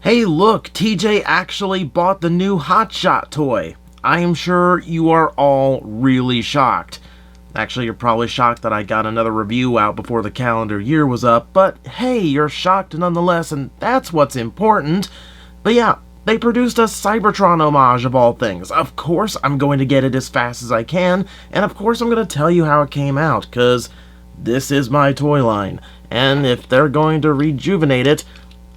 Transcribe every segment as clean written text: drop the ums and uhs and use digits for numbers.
Hey look, TJ actually bought the new Hotshot toy. I am sure you are all really shocked. Actually, you're probably shocked that I got another review out before the calendar year was up, but hey, you're shocked nonetheless, and that's what's important. But yeah, they produced a Cybertron homage of all things. Of course, I'm going to get it as fast as I can, and of course I'm going to tell you how it came out, because this is my toy line, and if they're going to rejuvenate it,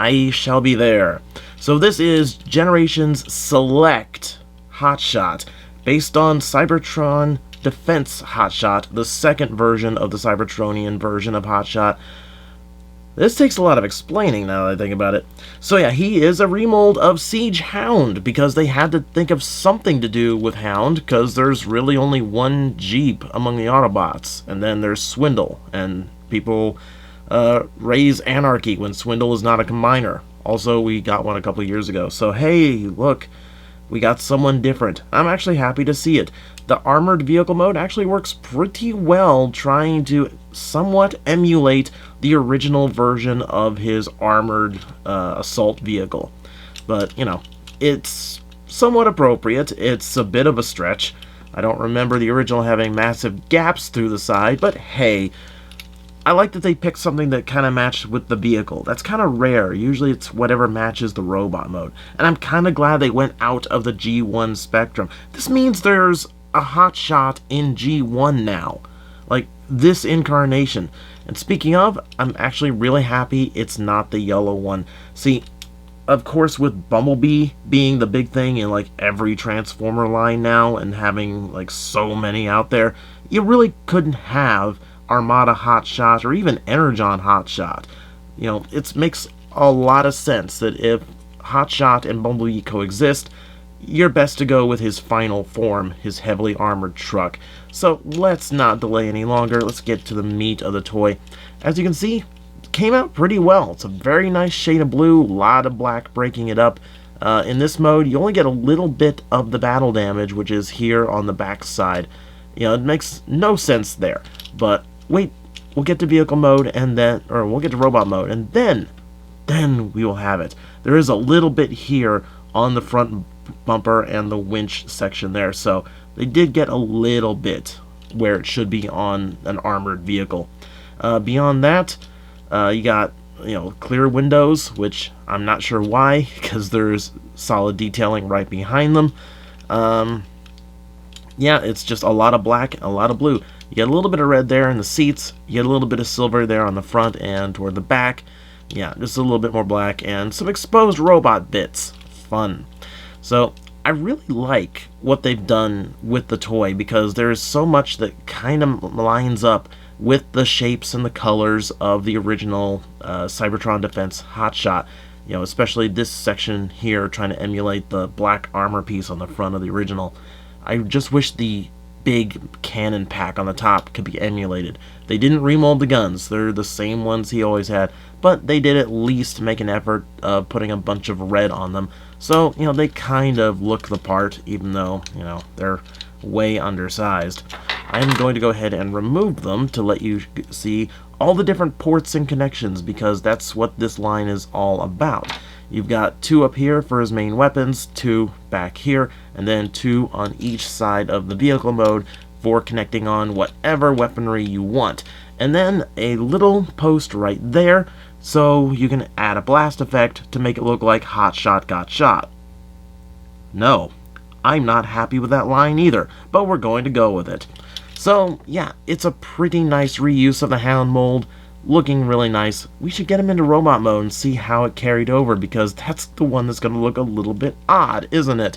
I shall be there. So this is Generations Select Hotshot, based on Cybertron Defense Hotshot, the second version of the Cybertronian version of Hotshot. This takes a lot of explaining now that I think about it. So yeah, he is a remold of Siege Hound, because they had to think of something to do with Hound, because there's really only one Jeep among the Autobots, and then there's Swindle, and people raise anarchy when Swindle is not a combiner. Also, we got one a couple years ago, so hey, look, we got someone different. I'm actually happy to see it. The armored vehicle mode actually works pretty well, trying to somewhat emulate the original version of his armored assault vehicle. But, you know, it's somewhat appropriate. It's a bit of a stretch. I don't remember the original having massive gaps through the side, but hey, I like that they picked something that kind of matched with the vehicle. That's kind of rare. Usually it's whatever matches the robot mode. And I'm kind of glad they went out of the G1 spectrum. This means there's a Hotshot in G1 now. Like, this incarnation. And speaking of, I'm actually really happy it's not the yellow one. See, of course, with Bumblebee being the big thing in like every Transformer line now and having like so many out there, you really couldn't have Armada Hotshot or even Energon Hotshot. You know, it makes a lot of sense that if Hotshot and Bumblebee coexist, you're best to go with his final form, his heavily armored truck. So let's not delay any longer. Let's get to the meat of the toy. As you can see, it came out pretty well. It's a very nice shade of blue, a lot of black breaking it up. In this mode, you only get a little bit of the battle damage, which is here on the back side. You know, it makes no sense there. But wait, we'll get to vehicle mode and then, or we'll get to robot mode, and then we will have it. There is a little bit here on the front bumper and the winch section there, so they did get a little bit where it should be on an armored vehicle. Beyond that, you got, you know, clear windows, which I'm not sure why, because there's solid detailing right behind them. Yeah, it's just a lot of black and a lot of blue. You get a little bit of red there in the seats. You get a little bit of silver there on the front and toward the back. Yeah, just a little bit more black and some exposed robot bits. Fun. So, I really like what they've done with the toy, because there's so much that kind of lines up with the shapes and the colors of the original Cybertron Defense Hotshot. You know, especially this section here trying to emulate the black armor piece on the front of the original. I just wish the big cannon pack on the top could be emulated. They didn't remold the guns. They're the same ones he always had, but they did at least make an effort of putting a bunch of red on them. So, you know, they kind of look the part, even though, you know, they're way undersized. I'm going to go ahead and remove them to let you see all the different ports and connections, because that's what this line is all about. You've got 2 up here for his main weapons, 2 back here, and then 2 on each side of the vehicle mode for connecting on whatever weaponry you want. And then a little post right there, so you can add a blast effect to make it look like Hotshot got shot. No, I'm not happy with that line either, but we're going to go with it. So, yeah, it's a pretty nice reuse of the Hound mold. Looking really nice. We should get him into robot mode and see how it carried over, because that's the one that's going to look a little bit odd, isn't it?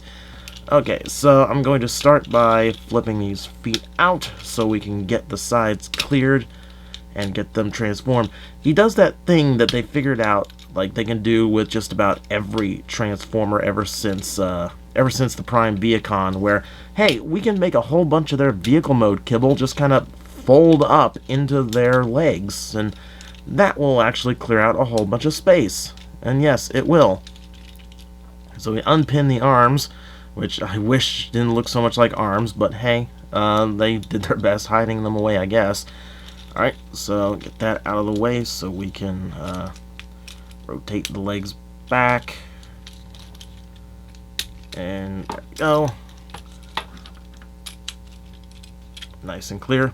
Okay, so I'm going to start by flipping these feet out so we can get the sides cleared and get them transformed. He does that thing that they figured out, like they can do with just about every Transformer ever since the Prime Viacon, where, hey, we can make a whole bunch of their vehicle mode kibble just kind of fold up into their legs, and that will actually clear out a whole bunch of space. And yes, it will. So we unpin the arms, which I wish didn't look so much like arms, but hey, they did their best hiding them away, I guess. Alright, so get that out of the way so we can rotate the legs back. And there we go. Nice and clear.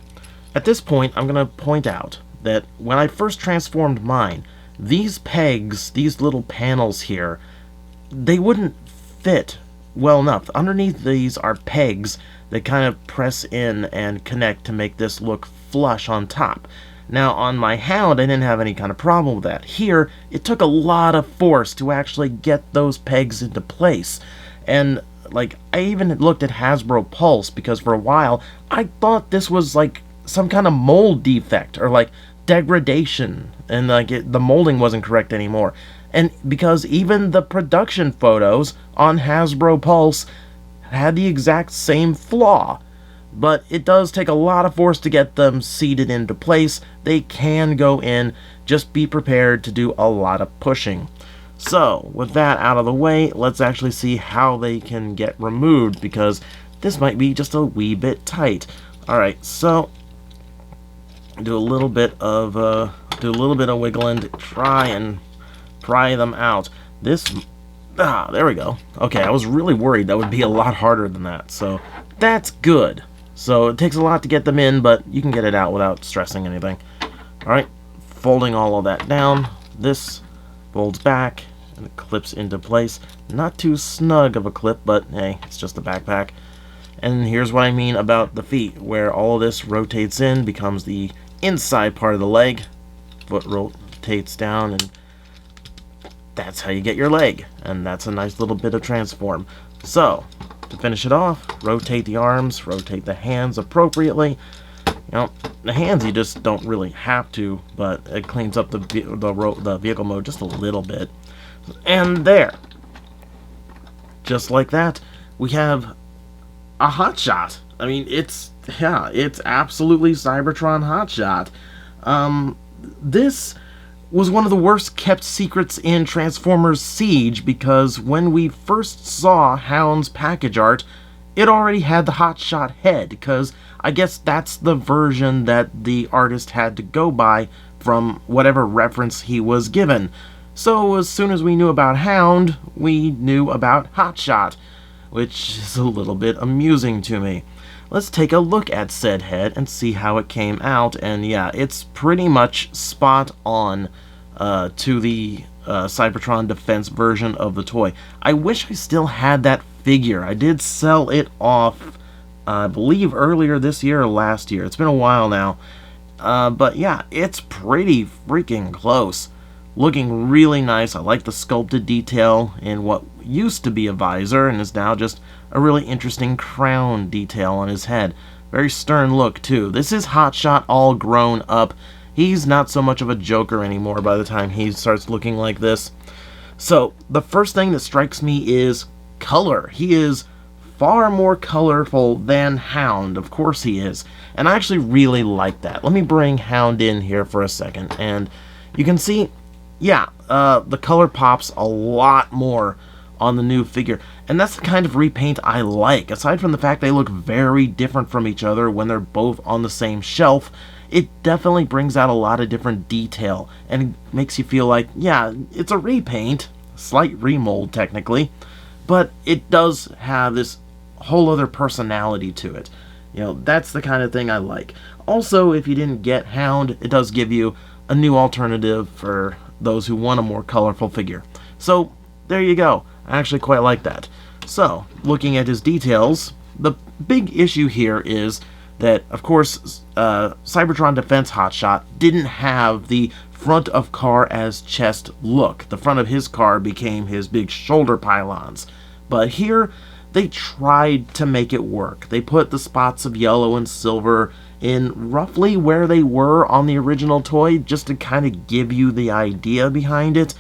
At this point, I'm going to point out that when I first transformed mine, these pegs, these little panels here, they wouldn't fit well enough. Underneath these are pegs that kind of press in and connect to make this look flush on top. Now on my Hound, I didn't have any kind of problem with that. Here, it took a lot of force to actually get those pegs into place. And like, I even looked at Hasbro Pulse because for a while I thought this was like some kind of mold defect or like degradation, and like the molding wasn't correct anymore. And because even the production photos on Hasbro Pulse had the exact same flaw. But it does take a lot of force to get them seated into place. They can go in, just be prepared to do a lot of pushing. So, with that out of the way, let's actually see how they can get removed, because this might be just a wee bit tight. Alright, so do a little bit of wiggling to try and pry them out. There we go. Okay, I was really worried that would be a lot harder than that, so that's good. So it takes a lot to get them in, but you can get it out without stressing anything. Alright, folding all of that down. This folds back and it clips into place. Not too snug of a clip, but hey, it's just a backpack. And here's what I mean about the feet, where all of this rotates in, becomes the inside part of the leg. Foot rotates down, and that's how you get your leg. And that's a nice little bit of transform. So, to finish it off, rotate the arms, rotate the hands appropriately. You know, the hands you just don't really have to, but it cleans up the vehicle mode just a little bit. And there. Just like that, we have a hotshot. I mean, it's absolutely Cybertron hotshot. This was one of the worst kept secrets in Transformers Siege, because when we first saw Hound's package art, it already had the hotshot head, because I guess that's the version that the artist had to go by from whatever reference he was given. So as soon as we knew about Hound, we knew about hotshot, which is a little bit amusing to me. Let's take a look at said head and see how it came out, and yeah, it's pretty much spot on to the Cybertron Defense version of the toy. I wish I still had that figure. I did sell it off, I believe earlier this year or last year. It's been a while now. But yeah, it's pretty freaking close. Looking really nice. I like the sculpted detail in what used to be a visor and is now just a really interesting crown detail on his head. Very stern look too. This is Hotshot all grown up. He's not so much of a joker anymore by the time he starts looking like this. So the first thing that strikes me is color. He is far more colorful than Hound. Of course he is. And I actually really like that. Let me bring Hound in here for a second, and you can see, yeah, the color pops a lot more on the new figure, and that's the kind of repaint I like. Aside from the fact they look very different from each other when they're both on the same shelf, it definitely brings out a lot of different detail, and makes you feel like, yeah, it's a repaint, slight remold technically, but it does have this whole other personality to it. You know, that's the kind of thing I like. Also, if you didn't get Hound, it does give you a new alternative for those who want a more colorful figure. So, there you go. I actually quite like that. So, looking at his details, the big issue here is that, of course, Cybertron Defense Hotshot didn't have the front of car as chest look. The front of his car became his big shoulder pylons. But here, they tried to make it work. They put the spots of yellow and silver in roughly where they were on the original toy, just to kind of give you the idea behind it.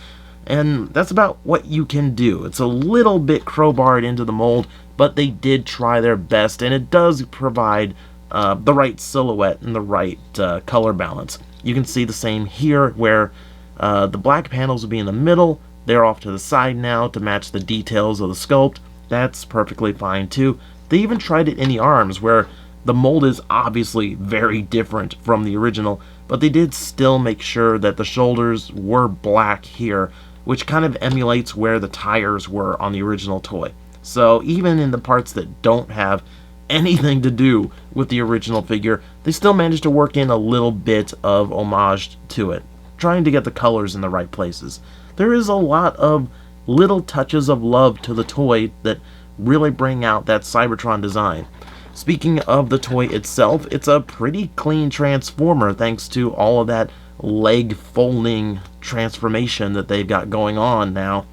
And that's about what you can do. It's a little bit crowbarred into the mold, but they did try their best, and it does provide the right silhouette and the right color balance. You can see the same here, where the black panels will be in the middle. They're off to the side now to match the details of the sculpt. That's perfectly fine too. They even tried it in the arms, where the mold is obviously very different from the original, but they did still make sure that the shoulders were black here, which kind of emulates where the tires were on the original toy. So even in the parts that don't have anything to do with the original figure, they still managed to work in a little bit of homage to it, trying to get the colors in the right places. There is a lot of little touches of love to the toy that really bring out that Cybertron design. Speaking of the toy itself, it's a pretty clean transformer thanks to all of that leg folding transformation that they've got going on now.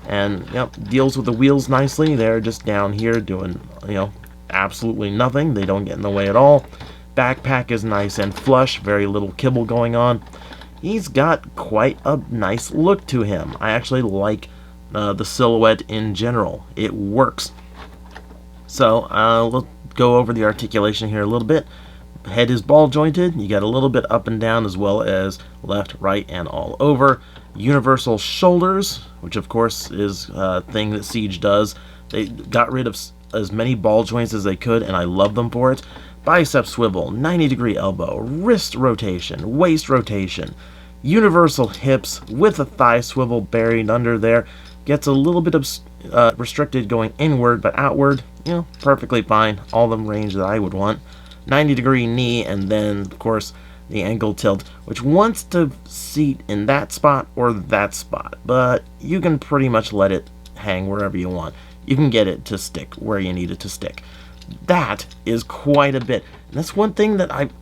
And yep, deals with the wheels nicely. They're just down here doing, absolutely nothing. They don't get in the way at all. Backpack is nice and flush, very little kibble going on. He's got quite a nice look to him. I actually like the silhouette in general. It works. So let's go over the articulation here a little bit. Head is ball jointed. You got a little bit up and down as well as left, right, and all over. Universal shoulders, which of course is a thing that Siege does. They got rid of as many ball joints as they could, and I love them for it. Bicep swivel, 90-degree elbow, wrist rotation, waist rotation, universal hips with a thigh swivel buried under there. Gets a little bit of restricted going inward, but outward, perfectly fine. All the range that I would want. 90-degree knee, and then, of course, the ankle tilt, which wants to seat in that spot or that spot, but you can pretty much let it hang wherever you want. You can get it to stick where you need it to stick. That is quite a bit. And that's one thing that I've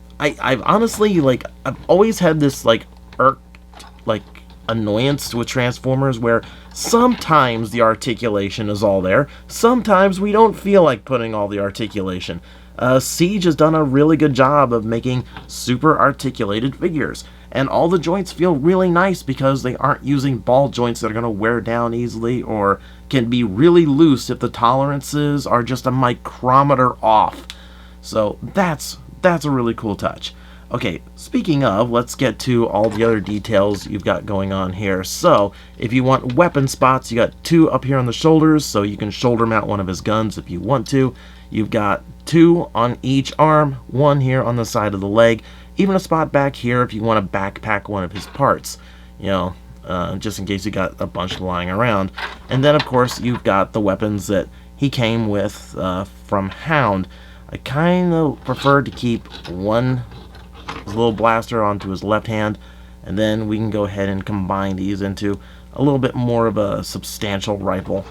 honestly, I've always had this, annoyance with Transformers where sometimes the articulation is all there, sometimes we don't feel like putting all the articulation. Siege has done a really good job of making super articulated figures, and all the joints feel really nice because they aren't using ball joints that are going to wear down easily or can be really loose if the tolerances are just a micrometer off. So that's a really cool touch. Okay, speaking of, let's get to all the other details you've got going on here. So, if you want weapon spots, you got 2 up here on the shoulders, so you can shoulder mount one of his guns if you want to. You've got 2 on each arm, 1 here on the side of the leg, even a spot back here if you want to backpack one of his parts, just in case you got a bunch lying around. And then, of course, you've got the weapons that he came with from Hound. I kind of prefer to keep one little blaster onto his left hand, and then we can go ahead and combine these into a little bit more of a substantial rifle,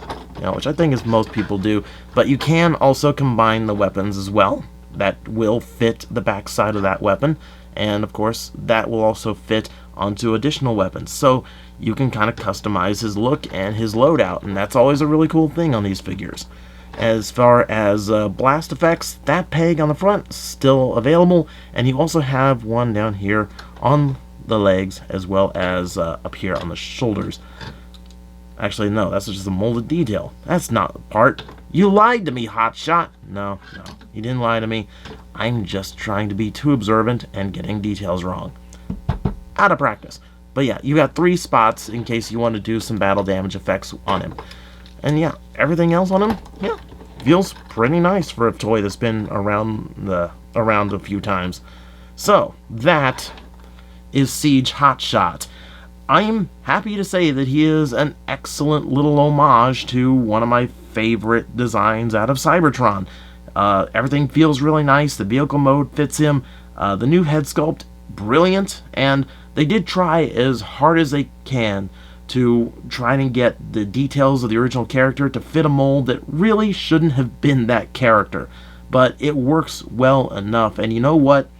which I think is most people do. But you can also combine the weapons as well. That will fit the back side of that weapon, and of course that will also fit onto additional weapons. So you can kind of customize his look and his loadout, and that's always a really cool thing on these figures. As far as blast effects, that peg on the front is still available, and you also have one down here on the legs as well as up here on the shoulders. Actually, no, that's just a molded detail. That's not the part. You lied to me, Hotshot. No, you didn't lie to me. I'm just trying to be too observant and getting details wrong. Out of practice. But yeah, you got 3 spots in case you want to do some battle damage effects on him. And yeah, everything else on him, feels pretty nice for a toy that's been around a few times. So, that is Siege Hotshot. I'm happy to say that he is an excellent little homage to one of my favorite designs out of Cybertron. Everything feels really nice, the vehicle mode fits him, the new head sculpt, brilliant, and they did try as hard as they can to try and get the details of the original character to fit a mold that really shouldn't have been that character. But it works well enough, and you know what?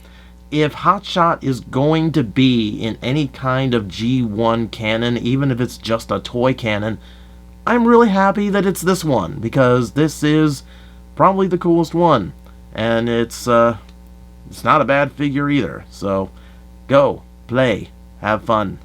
If Hotshot is going to be in any kind of G1 canon, even if it's just a toy canon, I'm really happy that it's this one, because this is probably the coolest one. And it's not a bad figure either. So, go, play, have fun.